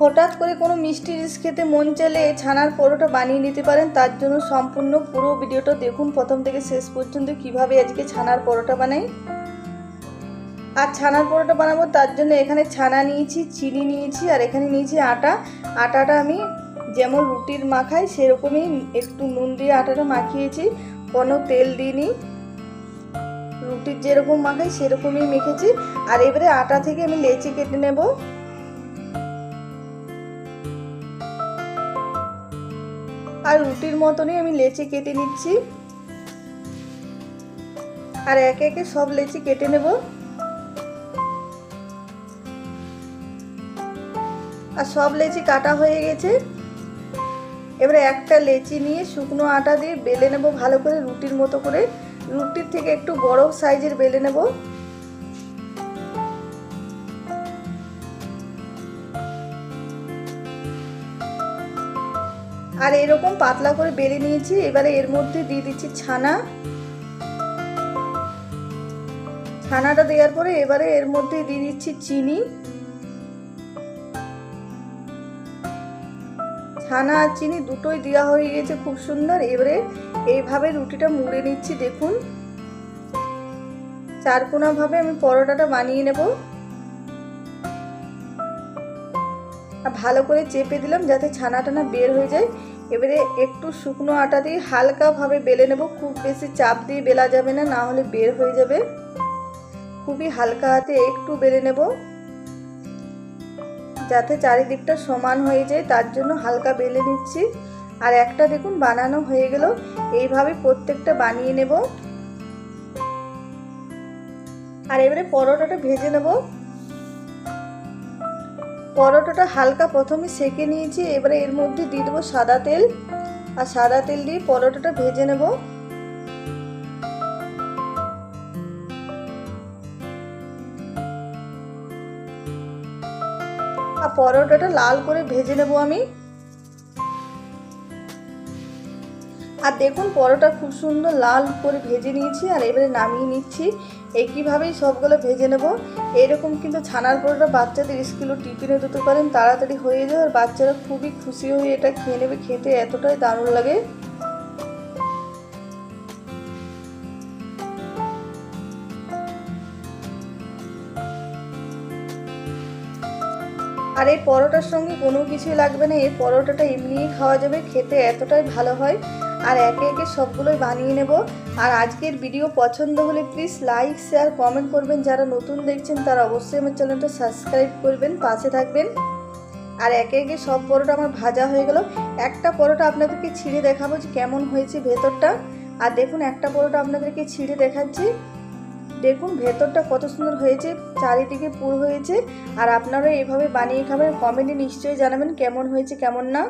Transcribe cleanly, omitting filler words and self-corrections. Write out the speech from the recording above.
হঠাৎ করে কোনো মিষ্টি জিনিস খেতে মন চাইলে ছানার পরোটা বানিয়ে নিতে পারেন। তার জন্য সম্পূর্ণ পুরো ভিডিওটা দেখুন প্রথম থেকে শেষ পর্যন্ত কিভাবে আজকে ছানার পরোটা বানাই। আর ছানার পরোটা বানাবো তার জন্য এখানে ছানা নিয়েছি, চিনি নিয়েছি, আর এখানে নিয়েছি আটা। আটাটা আমি যেমন রুটির মাখাই সেরকমই একটু নুন দিয়ে আটাটা মাখিয়েছি, কোনো তেল দিইনি। রুটির যেরকম মাখাই সেরকমই মেখেছি। আর এবারে আটা থেকে আমি লেচি কেটে নেব। আর রুটির মতনই আমি লেচি কেটে নিচ্ছি। আর একে একে সব লেচি কেটে নেব। আর সব লেচি কাটা হয়ে গেছে। এবারে একটা লেচি নিয়ে শুকনো আটা দিয়ে বেলে নেব ভালো করে, রুটির মতো করে। রুটির থেকে একটু বড় সাইজের বেলে নেব। আর এরকম পাতলা করে বেলে নিয়েছি। এবারে এর মধ্যে দিয়ে দিচ্ছি ছানা। ছানাটা দেওয়ার পরে এবারে এর মধ্যে দিয়ে দিচ্ছি চিনি। ছানা আর চিনি দুটোই দেওয়া হয়ে গেছে, খুব সুন্দর। এবারে এইভাবে রুটিটা মুড়ে নিচ্ছি। দেখুন চারকোনা ভাবে আমি পরোটাটা বানিয়ে নেব। আর ভালো করে চেপে দিলাম যাতে ছানাটা না বের হয়ে যায়। এবারে একটু শুকনো আটা দিয়ে হালকাভাবে বেলে নেব, খুব বেশি চাপ দিয়ে বেলা যাবে না, না হলে বের হয়ে যাবে। খুবই হালকা হাতে একটু বেলে নেব যাতে চারিদিকটা সমান হয়ে যায়, তার জন্য হালকা বেলে নিচ্ছি। আর একটা দেখুন বানানো হয়ে গেল। এইভাবে প্রত্যেকটা বানিয়ে নেব। আর এবারে পরোটাটা ভেজে নেব। পরোটাটা হালকা প্রথমে সেঁকে নিয়েছি। এবারে এর মধ্যে দিয়ে দেবো সাদা তেল। আর সাদা তেল দিয়ে পরোটাটা ভেজে নেব। আর পরোটাটা লাল করে ভেজে নেব আমি। আর দেখুন পরোটা খুব সুন্দর লাল করে ভেজে নিয়েছি। আর এবারে নামিয়ে নিচ্ছি। একইভাবেই সবগুলো ভেজে নেব। এরকম কিন্তু ছানার পরোটা বাচ্চাদের স্কুলে টিফিনে দিতে পারেন, তাড়াতাড়ি হয়ে যায়। আর বাচ্চারা খুবই খুশি হয়ে এটা খেয়ে নেবে। খেতে এতটাই দারুণ লাগে। আর এই পরোটার সঙ্গে কোনো কিছুই লাগবে না, এই পরোটাটা এমনিই খাওয়া যাবে, খেতে এতটাই ভালো হয়। আর একে একে সবগুলোই বানিয়ে নেব। আর আজকের ভিডিও পছন্দ হলে প্লিজ লাইক, শেয়ার, কমেন্ট করবেন। যারা নতুন দেখছেন তারা অবশ্যই আমার চ্যানেলটা সাবস্ক্রাইব করবেন, পাশে থাকবেন। আর একে একে সব পরোটা আমার ভাজা হয়ে গেল। একটা পরোটা আপনাদেরকে ছিঁড়ে দেখাবো যে কেমন হয়েছে ভেতরটা। আর দেখুন একটা পরোটা আপনাদেরকে ছিঁড়ে দেখাচ্ছি। দেখুন ভেতরটা কত সুন্দর হয়েছে, চারিদিকে পুর হয়েছে। আর আপনারা এইভাবে বানিয়ে খাবেন। কমেন্টে নিশ্চয়ই জানাবেন কেমন হয়েছে কেমন না।